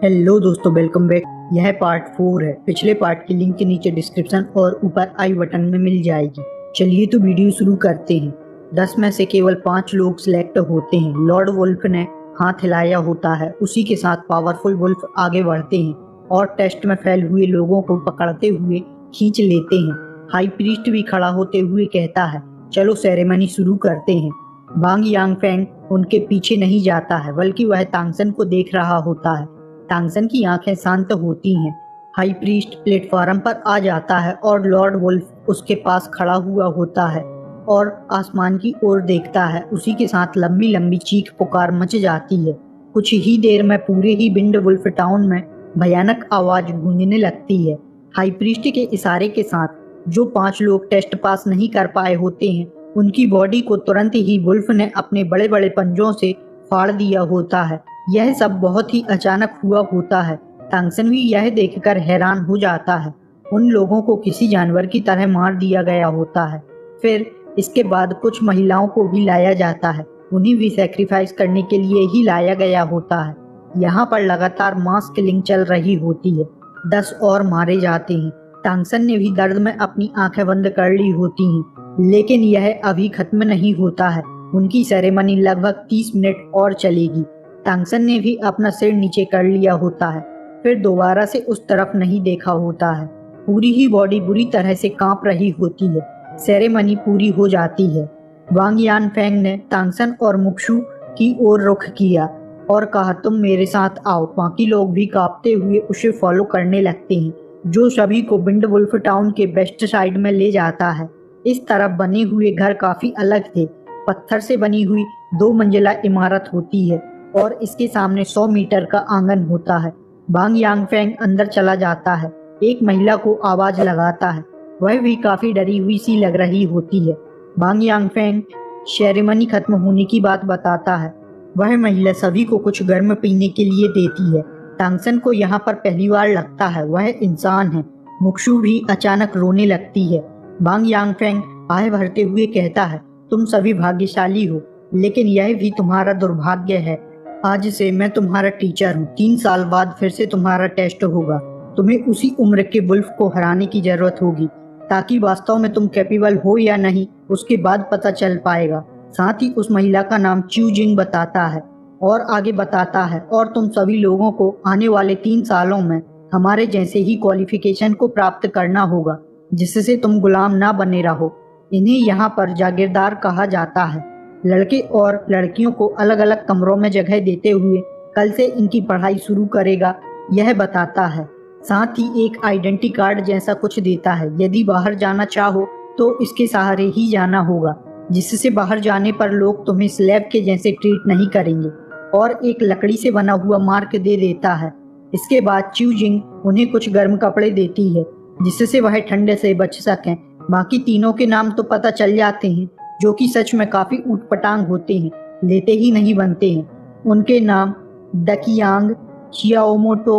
Hello दोस्तों, welcome back. यह part 4 है। पिछले पार्ट की लिंक के नीचे डिस्क्रिप्शन और ऊपर आई बटन में मिल जाएगी। चलिए तो वीडियो शुरू करते हैं। 10 में से केवल 5 लोग सिलेक्ट होते हैं। लॉर्ड वुल्फ ने हाथ हिलाया होता है। उसी के साथ पावरफुल वुल्फ आगे बढ़ते हैं और टेस्ट में फेल हुए लोगों को पकड़ते हुए खींच लेते हैं। हाई प्रीस्ट भी खड़ा होते हुए कहता है, चलो सेरेमनी शुरू करते हैं। वांग यांगफेंग उनके पीछे नहीं जाता है, बल्कि वह तांगसन को देख रहा होता है। तांगसन की आंखें शांत होती हैं। हाई प्रीस्ट प्लेटफॉर्म पर आ जाता है और लॉर्ड वुल्फ उसके पास खड़ा हुआ होता है और आसमान की ओर देखता है। उसी के साथ लंबी लंबी चीख पुकार मच जाती है। कुछ ही देर में पूरे ही विंड वुल्फ टाउन में भयानक आवाज गूंजने लगती है। हाई प्रीस्ट के इशारे के साथ जो 5 लोग टेस्ट पास नहीं कर पाए होते हैं, उनकी बॉडी को तुरंत ही वुल्फ ने अपने बड़े बड़े पंजों से फाड़ दिया होता है। यह सब बहुत ही अचानक हुआ होता है। तांगसन भी यह देखकर हैरान हो जाता है। उन लोगों को किसी जानवर की तरह मार दिया गया होता है। फिर इसके बाद कुछ महिलाओं को भी लाया जाता है। उन्हें भी सैक्रिफाइस करने के लिए ही लाया गया होता है। यहाँ पर लगातार मास किलिंग चल रही होती है। 10 और मारे जाते हैं। तांगसन ने भी दर्द में अपनी आंखें बंद कर ली होती हैं, लेकिन यह अभी खत्म नहीं होता है। उनकी सेरेमनी लगभग 30 मिनट और चलेगी। तांगसन ने भी अपना सिर नीचे कर लिया होता है, फिर दोबारा से उस तरफ नहीं देखा होता है। पूरी ही बॉडी बुरी तरह से कांप रही होती है। सेरेमनी पूरी हो जाती है। वांग यानफेंग ने तांगसन और मुक्शु की ओर रुख किया और कहा, तुम मेरे साथ आओ। बाकी लोग भी कांपते हुए उसे फॉलो करने लगते हैं, जो सभी को विंड वुल्फ टाउन के वेस्ट साइड में ले जाता है। इस तरफ बने हुए घर काफी अलग थे। पत्थर से बनी हुई 2 मंजिला इमारत होती है और इसके सामने 100 मीटर का आंगन होता है। वांग यांगफेंग अंदर चला जाता है। एक महिला को आवाज लगाता है। वह भी काफी डरी हुई सी लग रही होती है। वांग यांगफेंग सेरेमनी खत्म होने की बात बताता है। वह महिला सभी को कुछ गर्म पीने के लिए देती है। तांगसन को यहाँ पर पहली बार लगता है वह इंसान है। मुक्शु भी अचानक रोने लगती है। वांग यांगफेंग आह भरते हुए कहता है, तुम सभी भाग्यशाली हो, लेकिन यह भी तुम्हारा दुर्भाग्य है। आज से मैं तुम्हारा टीचर हूँ। 3 साल बाद फिर से तुम्हारा टेस्ट होगा। तुम्हें उसी उम्र के वुल्फ को हराने की जरूरत होगी, ताकि वास्तव में तुम कैपेबल हो या नहीं उसके बाद पता चल पाएगा। साथ ही उस महिला का नाम च्यू जिंग बताता है और आगे बताता है, और तुम सभी लोगों को आने वाले 3 सालों में हमारे जैसे ही क्वालिफिकेशन को प्राप्त करना होगा, जिससे तुम गुलाम ना बने रहो। इन्हें यहाँ पर जागीरदार कहा जाता है। लड़के और लड़कियों को अलग अलग कमरों में जगह देते हुए कल से इनकी पढ़ाई शुरू करेगा, यह बताता है। साथ ही एक आइडेंटिटी कार्ड जैसा कुछ देता है। यदि बाहर जाना चाहो तो इसके सहारे ही जाना होगा, जिससे बाहर जाने पर लोग तुम्हें स्लैब के जैसे ट्रीट नहीं करेंगे, और एक लकड़ी से बना हुआ मार्क दे देता है। इसके बाद च्यू जिंग उन्हें कुछ गर्म कपड़े देती है, जिससे वह ठंडे से बच सकें। बाकी तीनों के नाम तो पता चल जाते हैं, जो कि सच में काफी ऊटपटांग होते हैं, लेते ही नहीं बनते हैं। उनके नाम डकियांग, चियाओमोटो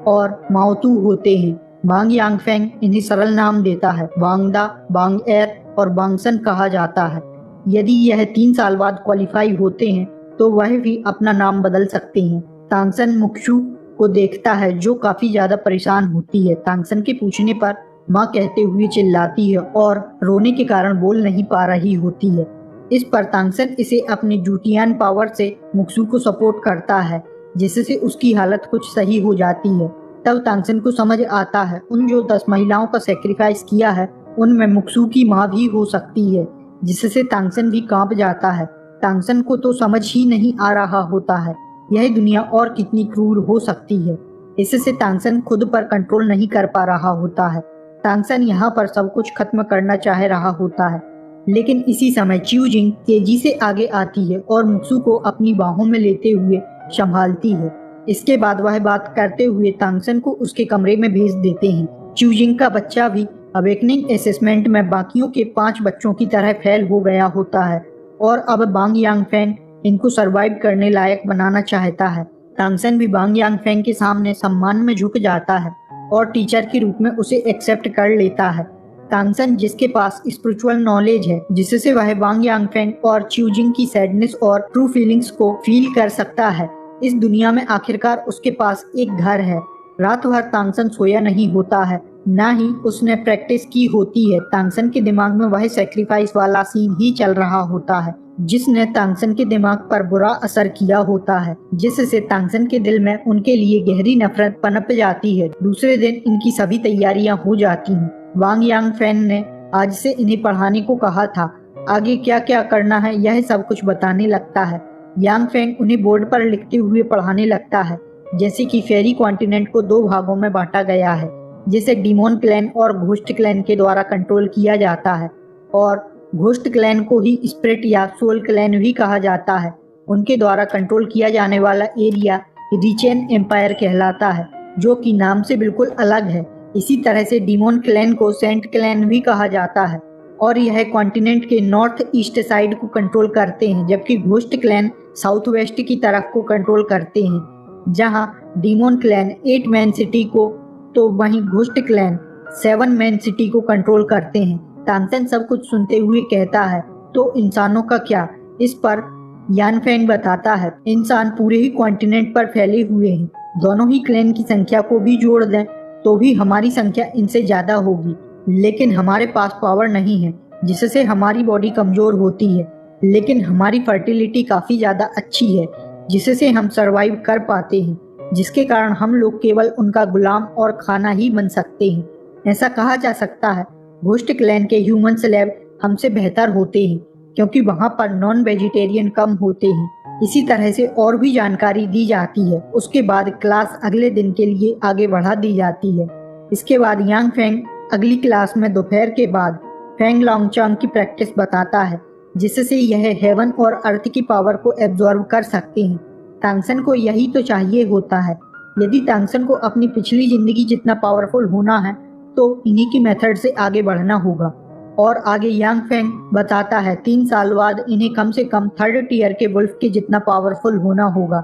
और माओतू होते हैं। वांग यांगफेंग इन्हें सरल नाम देता है। वांगदा, वांगएर और वांगसन कहा जाता है। यदि यह 3 साल बाद क्वालिफाई होते हैं तो वह भी अपना नाम बदल सकते हैं। तांगसन मुक्शु को देखता है, जो काफी ज्यादा परेशान होती है। तांगसन के पूछने पर माँ कहते हुए चिल्लाती है और रोने के कारण बोल नहीं पा रही होती है। इस पर तांगसन इसे अपने जूटियान पावर से मुक्शु को सपोर्ट करता है, जिससे उसकी हालत कुछ सही हो जाती है। तब तांगसन को समझ आता है, उन जो 10 महिलाओं का सेक्रीफाइस किया है उनमें मुक्शु की माँ भी हो सकती है, जिससे तांगसन भी कांप जाता है। तांगसन को तो समझ ही नहीं आ रहा होता है यह दुनिया और कितनी क्रूर हो सकती है। इससे तांगसन खुद पर कंट्रोल नहीं कर पा रहा होता है। तांगसन यहाँ पर सब कुछ खत्म करना चाह रहा होता है, लेकिन इसी समय च्यू जिंग तेजी से आगे आती है और मुक्शु को अपनी बाहों में लेते हुए संभालती है। इसके बाद वह बात करते हुए तांगसन को उसके कमरे में भेज देते हैं। च्यू जिंग का बच्चा भी अवेकनिंग असेसमेंट में बाकियों के 5 बच्चों की तरह फेल हो गया होता है और अब वांग यांगफेंग इनको सरवाइव करने लायक बनाना चाहता है। तांगसन भी वांग यांगफेंग के सामने सम्मान में झुक जाता है और टीचर के रूप में उसे एक्सेप्ट कर लेता है। तांगसन, जिसके पास स्पिरिचुअल नॉलेज है, जिससे वह वांग यांगफेंग और च्यू जिंग की सैडनेस और ट्रू फीलिंग्स को फील कर सकता है, इस दुनिया में आखिरकार उसके पास एक घर है। रात भर तांगसन सोया नहीं होता है, ना ही उसने प्रैक्टिस की होती है। तांगसन के दिमाग में वह सेक्रीफाइस वाला सीन ही चल रहा होता है जिसने तांगसन के दिमाग पर बुरा असर किया होता है, जिससे तांगसन के दिल में उनके लिए गहरी नफरत पनप जाती है। दूसरे दिन इनकी सभी तैयारियां हो जाती हैं। वांग यांगफेंग ने आज से इन्हें पढ़ाने को कहा था। आगे क्या क्या करना है यह सब कुछ बताने लगता है। यांगफेंग उन्हें बोर्ड पर लिखते हुए पढ़ाने लगता है, जैसे कि फेरी कॉन्टिनेंट को 2 भागों में बांटा गया है, जिसे डीमोन क्लैन और घोस्ट क्लैन के द्वारा कंट्रोल किया जाता है, और घोस्ट क्लैन को ही स्पिरिट या सोल क्लैन भी कहा जाता है। उनके द्वारा कंट्रोल किया जाने वाला एरिया रिचेन एम्पायर कहलाता है, जो कि नाम से बिल्कुल अलग है। इसी तरह से डीमोन क्लैन को सेंट क्लैन भी कहा जाता है, और यह कॉन्टिनेंट के नॉर्थ ईस्ट साइड को कंट्रोल करते हैं, जबकि घोस्ट क्लैन साउथ वेस्ट की तरफ को कंट्रोल करते हैं। जहां डीमोन क्लैन 8 मैन सिटी को, तो वहीं घोस्ट क्लैन 7 मैन सिटी को कंट्रोल करते हैं। तांगसन सब कुछ सुनते हुए कहता है, तो इंसानों का क्या? इस पर यानफेंग बताता है, इंसान पूरे ही कॉन्टिनेंट पर फैले हुए हैं। दोनों ही क्लैन की संख्या को भी जोड़ दें तो भी हमारी संख्या इनसे ज्यादा होगी, लेकिन हमारे पास पावर नहीं है, जिससे हमारी बॉडी कमजोर होती है। लेकिन हमारी फर्टिलिटी काफी ज्यादा अच्छी है, जिससे हम सरवाइव कर पाते हैं, जिसके कारण हम लोग केवल उनका गुलाम और खाना ही बन सकते हैं। ऐसा कहा जा सकता है घोस्ट क्लैन के ह्यूमन स्लेव हमसे बेहतर होते हैं, क्योंकि वहाँ पर नॉन वेजिटेरियन कम होते हैं। इसी तरह से और भी जानकारी दी जाती है। उसके बाद क्लास अगले दिन के लिए आगे बढ़ा दी जाती है। इसके बाद यांगफेंग अगली क्लास में दोपहर के बाद फेंग लॉन्गचांग की प्रैक्टिस बताता है, जिससे यह हेवन और अर्थ की पावर को एब्जॉर्ब कर सकते हैं। तांगसन को यही तो चाहिए होता है। यदि तांगसन को अपनी पिछली जिंदगी जितना पावरफुल होना है तो इन्हीं की मेथड से आगे बढ़ना होगा। और आगे यांगफेंग बताता है 3 साल बाद इन्हें कम से कम 3rd टियर के वुल्फ के जितना पावरफुल होना होगा।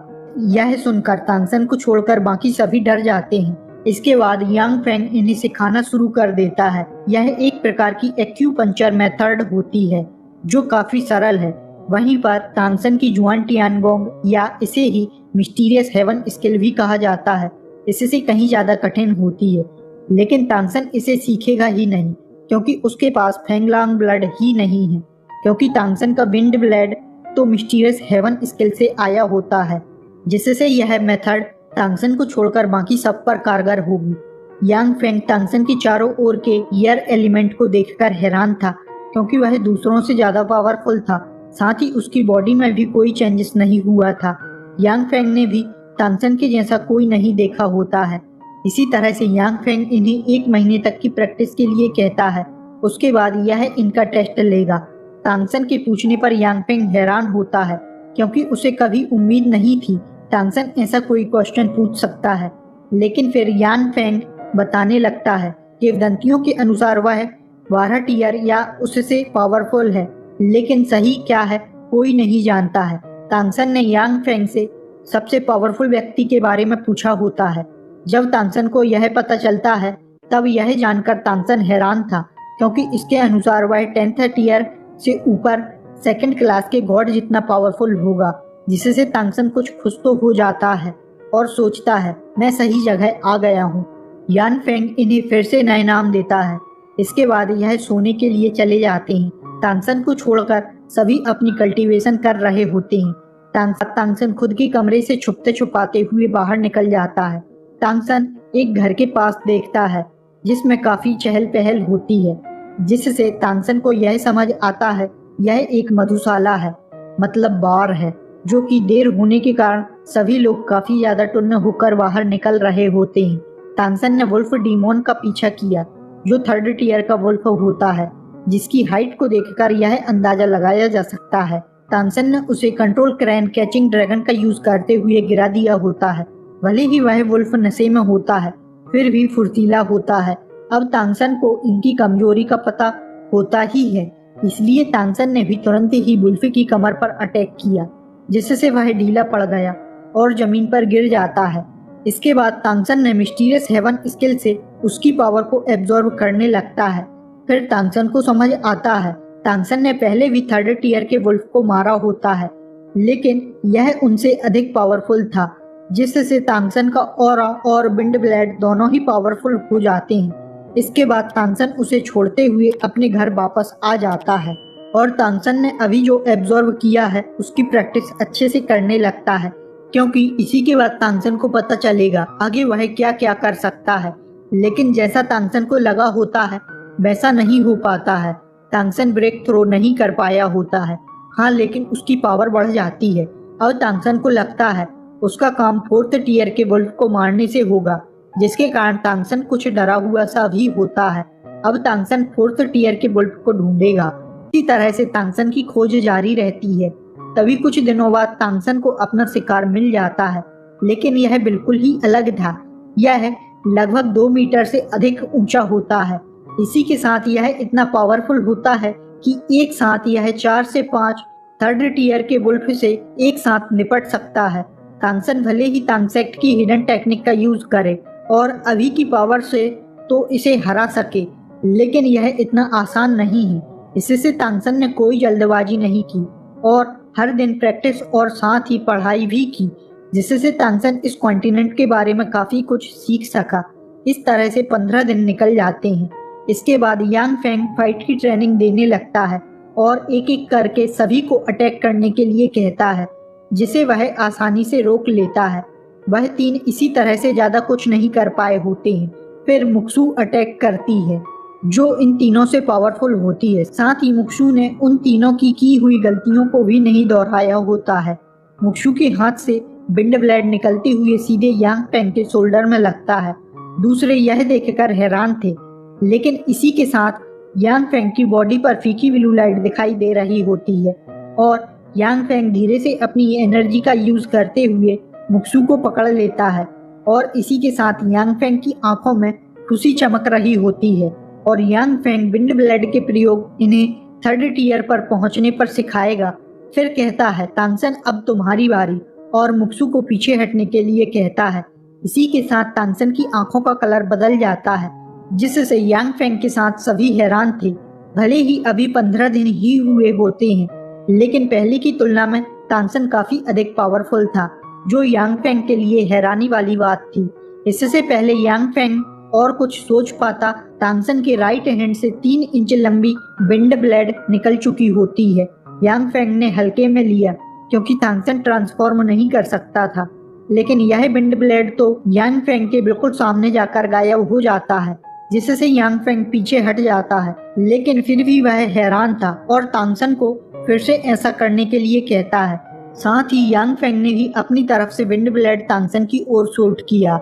यह सुनकर तांगसन को छोड़कर बाकी सभी डर जाते हैं। इसके बाद यांगफेंग इन्हें सिखाना शुरू कर देता है। यह एक प्रकार की एक्यूपंक्चर मेथड होती है जो काफी सरल है। वहीं पर तांगसन की जुआन टियानगोंग, या इसे ही मिस्टीरियस हेवन स्किल भी कहा जाता है, इससे कहीं ज्यादा कठिन होती है। लेकिन तांगसन इसे सीखेगा ही नहीं, क्योंकि उसके पास फेंगलांग ब्लड ही नहीं है। क्योंकि तांगसन का विंड ब्लड तो मिस्टीरियस हेवन स्किल से आया होता है, जिससे यह मेथड तांगसन को छोड़कर बाकी सब पर कारगर होगी। यांगफेंग तांगसन की चारों ओर के एयर एलिमेंट को देखकर हैरान था, क्योंकि वह दूसरों से ज्यादा पावरफुल था। साथ ही उसकी बॉडी में भी कोई चेंजेस नहीं हुआ था। यांगफेंग ने भी तांगसन के जैसा कोई नहीं देखा होता है। इसी तरह से यांगफेंग इन्हें 1 महीने तक की प्रैक्टिस के लिए कहता है। उसके बाद यह इनका टेस्ट लेगा। तांगसन के पूछने पर यांगफेंग हैरान होता है, क्योंकि उसे कभी उम्मीद नहीं थी तांगसन ऐसा कोई क्वेश्चन पूछ सकता है। लेकिन फिर यांगफेंग बताने लगता है कि वदंतियों के अनुसार वह 12 टियर या उससे पावरफुल है, लेकिन सही क्या है कोई नहीं जानता है। तांगसन ने यांगफेंग से सबसे पावरफुल व्यक्ति के बारे में पूछा होता है। जब तांगसन को यह पता चलता है तब यह जानकर तांगसन हैरान था, क्योंकि इसके अनुसार वह 10th टियर से ऊपर 2nd क्लास के गॉड जितना पावरफुल होगा, जिससे तांगसन कुछ खुश तो हो जाता है और सोचता है मैं सही जगह आ गया हूँ। यांगफेंग इन्हें फिर से नए नाम देता है। इसके बाद यह सोने के लिए चले जाते हैं। तांगसन को छोड़कर सभी अपनी कल्टीवेशन कर रहे होते हैं। तांगसन खुद के कमरे से छुपते छुपाते हुए बाहर निकल जाता है। तांगसन एक घर के पास देखता है जिसमें काफी चहल पहल होती है, जिससे तांगसन को यह समझ आता है यह एक मधुशाला है, मतलब बार है, जो कि देर होने के कारण सभी लोग काफी ज्यादा टुन्न होकर बाहर निकल रहे होते हैं। तांगसन ने वुल्फ डीमोन का पीछा किया, जो 3rd टियर का वुल्फ होता है, जिसकी हाइट को देखकर यह अंदाजा लगाया जा सकता है। तांगसन ने उसे कंट्रोल क्रैन कैचिंग ड्रैगन का यूज करते हुए गिरा दिया होता है। भले ही वह वुल्फ नशे में होता है, फिर भी फुर्तीला होता है। अब तांगसन को इनकी कमजोरी का पता होता ही है, इसलिए तांगसन ने भी तुरंत ही वुल्फ की कमर पर अटैक किया, जिससे वह ढीला पड़ गया और जमीन पर गिर जाता है। इसके बाद तांगसन ने मिस्टीरियस हेवन स्किल से उसकी पावर को एब्जॉर्ब करने लगता है। फिर तांगसन को समझ आता है तांगसन ने पहले भी 3rd टियर के वुल्फ को मारा होता है, लेकिन यह उनसे अधिक पावरफुल था, जिससे तांगसन का ऑरा और विंड ब्लेड दोनों ही पावरफुल हो जाते हैं। इसके बाद तांगसन उसे छोड़ते हुए अपने घर वापस आ जाता है और तांगसन ने अभी जो एब्जॉर्व किया है उसकी प्रैक्टिस अच्छे से करने लगता है, क्योंकि इसी के बाद तांगसन को पता चलेगा आगे वह क्या क्या कर सकता है। लेकिन जैसा तांगसन को लगा होता है वैसा नहीं हो पाता है। तांगसन ब्रेक थ्रो नहीं कर पाया होता है। हाँ, लेकिन उसकी पावर बढ़ जाती है। अब तांगसन को लगता है उसका काम 4th टियर के वुल्फ को मारने से होगा, जिसके कारण तांगसन कुछ डरा हुआ सा भी होता है। अब तांगसन 4th टियर के वुल्फ को ढूंढेगा। इसी तरह से तांगसन की खोज जारी रहती है। तभी कुछ दिनों बाद तांगसन को अपना शिकार मिल जाता है, लेकिन यह बिल्कुल ही अलग था। यह लगभग 2 मीटर से अधिक ऊंचा होता है। इसी के साथ यह इतना पावरफुल होता है कि एक साथ यह 4 से 5 3rd टियर के वुल्फ से एक साथ निपट सकता है। तांगसन भले ही तांगसेक्ट की हिडन टेक्निक का यूज करे और अभी की पावर से तो इसे हरा सके, लेकिन यह इतना आसान नहीं है। इससे तांगसन ने कोई जल्दबाजी नहीं की और हर दिन प्रैक्टिस और साथ ही पढ़ाई भी की, जिससे तांगसन इस कॉन्टिनेंट के बारे में काफी कुछ सीख सका। इस तरह से 15 दिन निकल जाते हैं। इसके बाद यांग फेंग फाइट की ट्रेनिंग देने लगता है और एक एक करके सभी को अटैक करने के लिए कहता है, जिसे वह आसानी से रोक लेता है। वह 3 इसी तरह से ज्यादा कुछ नहीं कर पाए होते हैं। फिर मुक्सू अटैक करती है, जो इन तीनों से पावरफुल होती है। साथ ही मुक्सू ने उन तीनों की हुई गलतियों को भी नहीं दोहराया होता है। मुक्सू के हाथ से विंड ब्लेड निकलते हुए सीधे यांग फेंग के शोल्डर में लगता है। दूसरे यह देखकर हैरान थे, लेकिन इसी के साथ यांग फेंग की बॉडी पर फीकी ब्लू लाइट दिखाई दे रही होती है और यांग फेंग धीरे से अपनी एनर्जी का यूज करते हुए मुक्सू को पकड़ लेता है और इसी के साथ यांग फेंग की आंखों में खुशी चमक रही होती है और यांग फेंग विंड ब्लेड के प्रयोग इन्हें 3rd टियर पर पहुंचने पर सिखाएगा। फिर कहता है, तांगसन अब तुम्हारी बारी, और मुक्सू को पीछे हटने के लिए कहता है। इसी के साथ तांगसन की आंखों का कलर बदल जाता है, जिससे यांग फेंग के साथ सभी हैरान थे। भले ही अभी 15 दिन ही हुए होते हैं, लेकिन पहले की तुलना में तांगसन काफी अधिक पावरफुल था, जो यांग फेंग के लिए हैरानी वाली बात थी। इससे पहले यांग फेंग और कुछ सोच पाता, तांगसन के राइट हैंड से 3 इंच लंबी विंड ब्लेड निकल चुकी होती है। यांग फेंग ने हल्के में लिया, क्योंकि तांगसन ट्रांसफॉर्म नहीं कर सकता था, लेकिन यह विंड ब्लेड तो यांग फेंग के बिल्कुल सामने जाकर गायब हो जाता है, जिससे यांग फेंग पीछे हट जाता है। लेकिन फिर भी वह हैरान था और तांगसन को फिर से ऐसा करने के लिए कहता है। साथ ही यांग फेंग ने भी अपनी तरफ से विंड ब्लेड तांगसन की ओर शूट किया।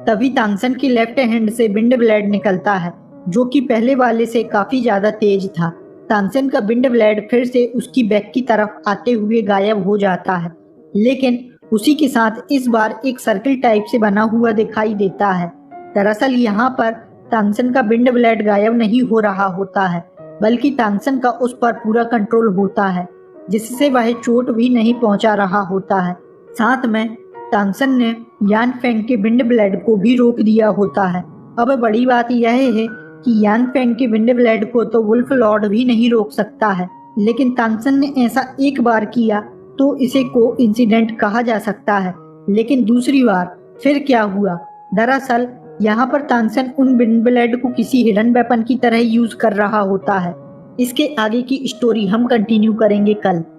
तभी तांगसन की लेफ्ट हैंड से विंड ब्लेड निकलता है, जो कि पहले वाले से काफी ज्यादा तेज था। तांगसन का विंड ब्लेड फिर से उसकी बैक की तरफ आते हुए गायब हो जाता है, लेकिन उसी के साथ इस बार एक सर्कल टाइप से बना हुआ दिखाई देता है। दरअसल यहाँ पर तांगसन का विंड ब्लेड गायब नहीं हो रहा होता है, बल्कि तांगसन का उस पर पूरा कंट्रोल होता है, जिससे वह चोट भी नहीं पहुंचा रहा होता है। साथ में तांगसन ने यांग फेंग के विंड ब्लेड को भी रोक दिया होता है। अब बड़ी बात यह है कि यांग फेंग के विंड ब्लेड को तो वुल्फ लॉर्ड भी नहीं रोक सकता है, लेकिन तांगसन ने ऐसा एक बार किया तो इसे कोइंसिडेंट कहा जा सकता है। लेकिन दूसरी बार फिर क्या हुआ? दरअसल यहाँ पर तांगसन उन विंड ब्लेड को किसी हिडन वेपन की तरह यूज कर रहा होता है। इसके आगे की स्टोरी हम कंटिन्यू करेंगे कल।